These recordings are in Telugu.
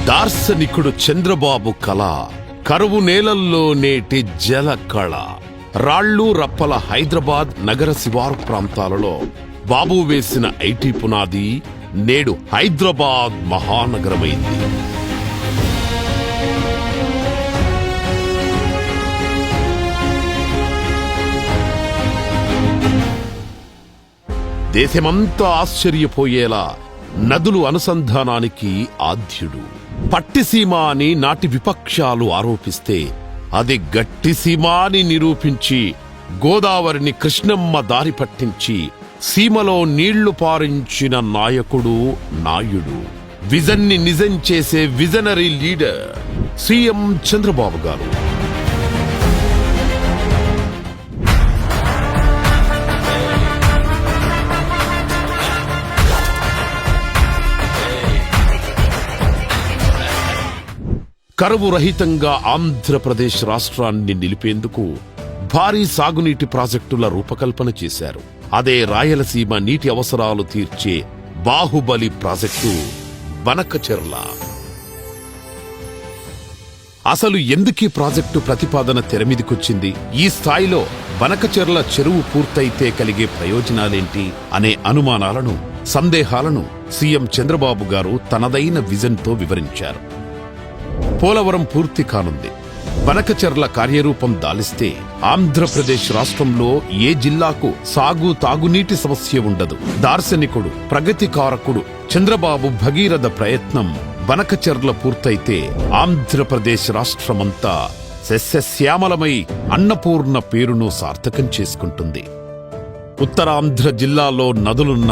దార్శనికుడు చంద్రబాబు కళ, కరువు నేలల్లో నేటి జల కళ. రాళ్ళు రప్పల హైదరాబాద్ నగర శివారు ప్రాంతాలలో బాబు వేసిన ఐటీ పునాది నేడు హైదరాబాద్ మహానగరమైంది. దేశమంతా ఆశ్చర్యపోయేలా నదులు అనుసంధానానికి ఆద్యుడు. పట్టిసీమ అని నాటి విపక్షాలు ఆరోపిస్తే అది గట్టిసీమ అని నిరూపించి గోదావరిని కృష్ణమ్మ దారి పట్టించి సీమలో నీళ్లు పారించిన నాయకుడు నాయుడు. విజన్ని నిజం చేసే విజనరీ లీడర్ సీఎం చంద్రబాబు గారు. కరువు రహితంగా ఆంధ్రప్రదేశ్ రాష్ట్రాన్ని నిలిపేందుకు భారీ సాగునీటి ప్రాజెక్టుల రూపకల్పన చేశారు. అదే రాయలసీమ నీటి అవసరాలు తీర్చే బాహుబలి ప్రాజెక్టు బనకచెర్ల. అసలు ఎందుకీ ప్రాజెక్టు ప్రతిపాదన తెరమీదికొచ్చింది? ఈ స్థాయిలో బనకచెర్ల చెరువు పూర్తయితే కలిగే ప్రయోజనాలేంటి అనే అనుమానాలను, సందేహాలను సీఎం చంద్రబాబు గారు తనదైన విజన్తో వివరించారు. పోలవరం పూర్తి కానుంది. బనకచెర్ల కార్యరూపం దాలిస్తే ఆంధ్రప్రదేశ్ రాష్ట్రంలో ఏ జిల్లాకు తాగునీటి సమస్య ఉండదు. దార్శనికుడు, ప్రగతికారకుడు చంద్రబాబు భగీరథ ప్రయత్నం బనకచెర్ల పూర్తయితే ఆంధ్రప్రదేశ్ రాష్ట్రమంతా సస్యశ్యామలమై అన్నపూర్ణ పేరును సార్థకం చేసుకుంటుంది. ఉత్తరాంధ్ర జిల్లాలో నదులున్న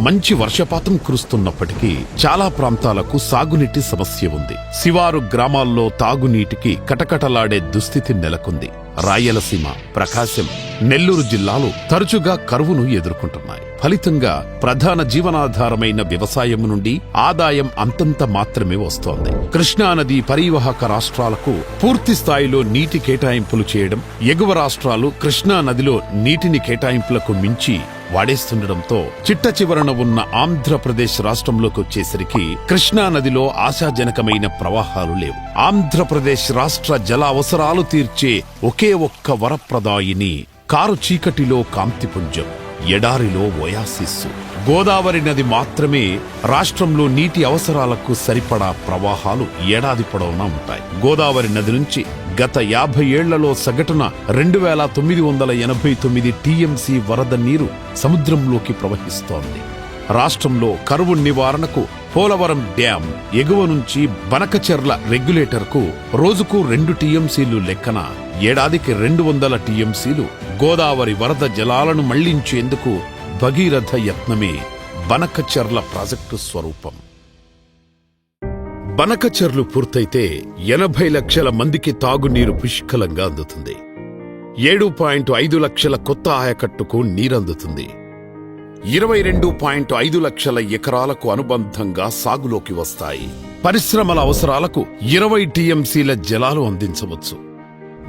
మంచి వర్షపాతం కురుస్తున్నప్పటికీ చాలా ప్రాంతాలకు సాగునీటి సమస్య ఉంది. శివారు గ్రామాల్లో తాగునీటికి కటకటలాడే దుస్థితి నెలకొంది. రాయలసీమ, ప్రకాశం, నెల్లూరు జిల్లాలు తరచుగా కరువును ఎదుర్కొంటున్నాయి. ఫలితంగా ప్రధాన జీవనాధారమైన వ్యవసాయం నుండి ఆదాయం అంతంత మాత్రమే వస్తోంది. కృష్ణానది పరివాహక రాష్ట్రాలకు పూర్తి స్థాయిలో నీటి కేటాయింపులు చేయడం, ఎగువ రాష్ట్రాలు కృష్ణానదిలో నీటిని కేటాయింపులకు మించి వాడేస్తుండటంతో చిట్ట చివరన ఉన్న ఆంధ్రప్రదేశ్ రాష్ట్రంలోకి వచ్చేసరికి కృష్ణానదిలో ఆశాజనకమైన ప్రవాహాలు లేవు. ఆంధ్రప్రదేశ్ రాష్ట్ర జల అవసరాలు తీర్చే ఒకే ఒక్క వరప్రదాయిని కారు చీకటిలో కాంతిపుంజం, ఎడారిలో ఒయాసిస్సు. గోదావరి నది మాత్రమే రాష్ట్రంలో నీటి అవసరాలకు సరిపడా ప్రవాహాలు ఏడాది పొడవునా ఉంటాయి. గోదావరి నది నుంచి గత 50 ఏళ్లలో సగటున 2989 టీఎంసీ వరద నీరు సముద్రంలోకి ప్రవహిస్తోంది. రాష్ట్రంలో కరువు నివారణకు పోలవరం డ్యాం ఎగువ నుంచి బనకచెర్ల రెగ్యులేటర్కు రోజుకు 2 టీఎంసీలు లెక్కన ఏడాదికి 200 టీఎంసీలు గోదావరి వరద జలాలను మళ్లించేందుకు భగీరథ యత్నమే బనకచెర్ల ప్రాజెక్టు స్వరూపం. బనకచెర్లు పూర్తయితే 80 లక్షల మందికి తాగునీరు పుష్కలంగా అందుతుంది. 7.5 లక్షల కొత్త ఆయకట్టుకు నీరందుతుంది. 22.5 లక్షల ఎకరాలకు అనుబంధంగా సాగులోకి వస్తాయి. పరిశ్రమల అవసరాలకు 20 టీఎంసీల జలాలు అందించవచ్చు.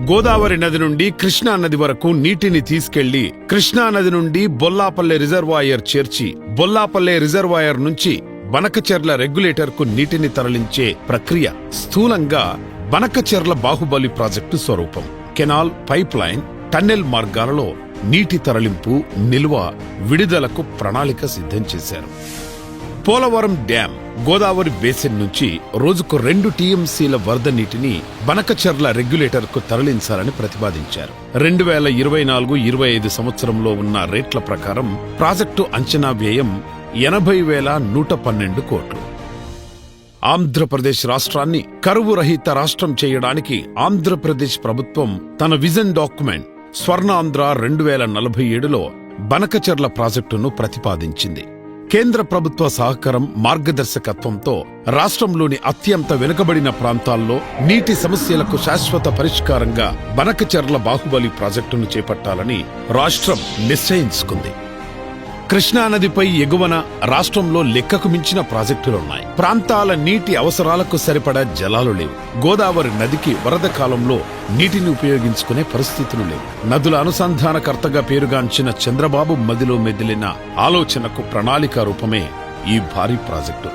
గోదావరి నది నుండి కృష్ణానది వరకు నీటిని తీసుకెళ్లి కృష్ణానది నుండి బొల్లాపల్లె రిజర్వాయర్ చేర్చి బొల్లాపల్లె రిజర్వాయర్ నుంచి బనకచెర్ల రెగ్యులేటర్కు నీటిని తరలించే ప్రక్రియ స్థూలంగా బనకచెర్ల బాహుబలి ప్రాజెక్టు స్వరూపం. కెనాల్, పైప్ లైన్, టన్నెల్ మార్గాలలో నీటి తరలింపు, నిల్వ, విడుదలకు ప్రణాళిక సిద్ధం చేశారు. పోలవరం డ్యాం గోదావరి బేసిన్ నుంచి రోజుకు 2 టీఎంసీల వరద నీటిని బనకచెర్ల రెగ్యులేటర్కు తరలించాలని ప్రతిపాదించారు. 2024-25 సంవత్సరంలో ఉన్న రేట్ల ప్రకారం ప్రాజెక్టు అంచనా వ్యయం 80,112 కోట్లు. ఆంధ్రప్రదేశ్ రాష్ట్రాన్ని కరువు రహిత రాష్ట్రం చేయడానికి ఆంధ్రప్రదేశ్ ప్రభుత్వం తన విజన్ డాక్యుమెంట్ స్వర్ణాంధ్ర 2047లో బనకచెర్ల ప్రాజెక్టును ప్రతిపాదించింది. కేంద్ర ప్రభుత్వ సహకారం, మార్గదర్శకత్వంతో రాష్ట్రంలోని అత్యంత వెనుకబడిన ప్రాంతాల్లో నీటి సమస్యలకు శాశ్వత పరిష్కారంగా బనకచెర్ల బాహుబలి ప్రాజెక్టును చేపట్టాలని రాష్ట్రం నిశ్చయించుకుంది. కృష్ణానదిపై ఎగువన రాష్ట్రంలో లెక్కకు మించిన ప్రాజెక్టులున్నాయి. ప్రాంతాల నీటి అవసరాలకు సరిపడా జలాలు లేవు. గోదావరి నదికి వరద కాలంలో నీటిని ఉపయోగించుకునే పరిస్థితులు లేవు. నదుల అనుసంధానకర్తగా పేరుగాంచిన చంద్రబాబు మదిలో మెదిలిన ఆలోచనకు ప్రణాళికా రూపమే ఈ భారీ ప్రాజెక్టు.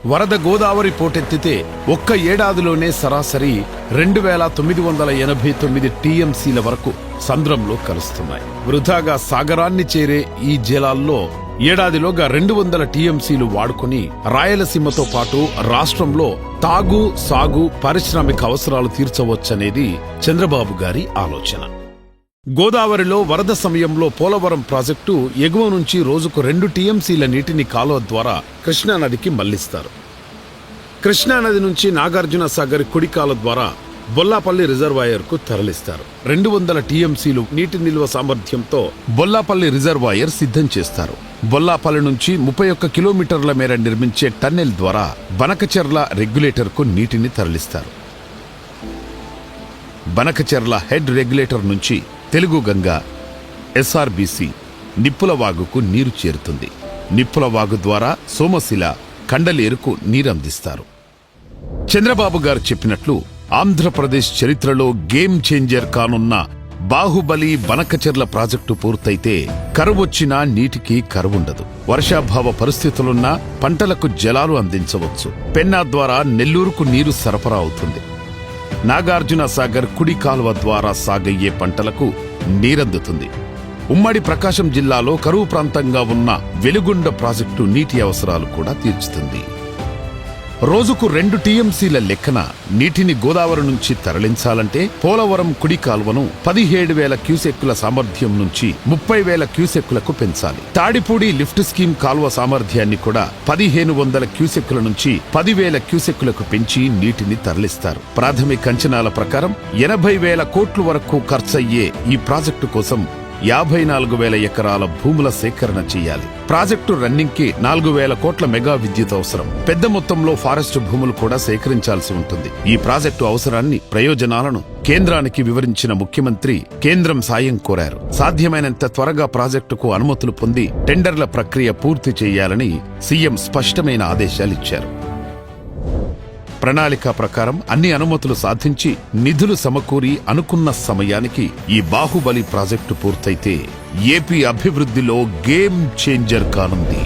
వరద గోదావరి పోటెత్తితే ఒక్క ఏడాదిలోనే సరాసరి 2989 టీఎంసీల వరకు సంద్రంలో కలుస్తున్నాయి. వృధాగా సాగరాన్ని చేరే ఈ జలాల్లో ఏడాదిలోగా 200 టీఎంసీలు వాడుకుని రాయలసీమతో పాటు రాష్ట్రంలో తాగు సాగు పారిశ్రామిక అవసరాలు తీర్చవచ్చనేది చంద్రబాబు గారి ఆలోచన. గోదావరిలో వరద సమయంలో పోలవరం ప్రాజెక్టు ఎగువ నుంచి రోజుకు 2 టీఎంసీల నీటిని కాలువ ద్వారా కృష్ణానదికి మళ్లిస్తారు. కృష్ణానది నుంచి నాగార్జున సాగర్ కుడి కాలువ ద్వారా బొల్లాపల్లి రిజర్వాయర్కు తరలిస్తారు. 200 టీఎంసీలు నీటి నిల్వ సామర్థ్యంతో బొల్లాపల్లి రిజర్వాయర్ సిద్ధం చేస్తారు. బొల్లాపల్లి నుంచి 31 కిలోమీటర్ల మేర నిర్మించే టన్నెల్ ద్వారా బనకచెర్ల రెగ్యులేటర్కు నీటిని తరలిస్తారు. బనకచెర్ల హెడ్ రెగ్యులేటర్ నుంచి తెలుగు గంగా, ఎస్ఆర్బీసీ, నిప్పులవాగుకు నీరు చేరుతుంది. నిప్పులవాగు ద్వారా సోమశిల, కండలేరుకు నీరందిస్తారు. చంద్రబాబు గారు చెప్పినట్లు ఆంధ్రప్రదేశ్ చరిత్రలో గేమ్ చేంజర్ కానున్న బాహుబలి బనకచెర్ల ప్రాజెక్టు పూర్తయితే కరువొచ్చినా నీటికి కరువుండదు. వర్షాభావ పరిస్థితులున్నా పంటలకు జలాలు అందించవచ్చు. పెన్నా ద్వారా నెల్లూరుకు నీరు సరఫరా అవుతుంది. నాగార్జున సాగర్ కుడి కాలువ ద్వారా సాగయ్యే పంటలకు నీరందుతుంది. ఉమ్మడి ప్రకాశం జిల్లాలో కరువు ప్రాంతంగా ఉన్న వెలుగొండ ప్రాజెక్టు నీటి అవసరాలు కూడా తీర్చుతుంది. రోజుకు 2 టీఎంసీల లెక్కన నీటిని గోదావరి నుంచి తరలించాలంటే పోలవరం కుడి కాల్వను 17,000 క్యూసెక్కుల సామర్థ్యం నుంచి 30,000 క్యూసెక్కులకు పెంచాలి. తాడిపూడి లిఫ్ట్ స్కీమ్ కాల్వ సామర్థ్యాన్ని కూడా 1,500 క్యూసెక్కుల నుంచి 10,000 క్యూసెక్కులకు పెంచి నీటిని తరలిస్తారు. ప్రాథమిక అంచనాల ప్రకారం 80,000 కోట్ల వరకు ఖర్చయ్యే ఈ ప్రాజెక్టు కోసం 54,000 ఎకరాల భూముల సేకరణ చేయాలి. ప్రాజెక్టు రన్నింగ్ కి 4,000 కోట్ల మెగా విద్యుత్ అవసరం. పెద్ద మొత్తంలో ఫారెస్ట్ భూములు కూడా సేకరించాల్సి ఉంటుంది. ఈ ప్రాజెక్టు అవసరాన్ని, ప్రయోజనాలను కేంద్రానికి వివరించిన ముఖ్యమంత్రి కేంద్రం సాయం కోరారు. సాధ్యమైనంత త్వరగా ప్రాజెక్టుకు అనుమతులు పొంది టెండర్ల ప్రక్రియ పూర్తి చేయాలని సీఎం స్పష్టమైన ఆదేశాలిచ్చారు. ప్రణాళిక ప్రకారం అన్ని అనుమతులు సాధించి నిధులు సమకూరి అనుకున్న సమయానికి ఈ బాహుబలి ప్రాజెక్టు పూర్తయితే ఏపీ అభివృద్ధిలో గేమ్ చేంజర్ కానుంది.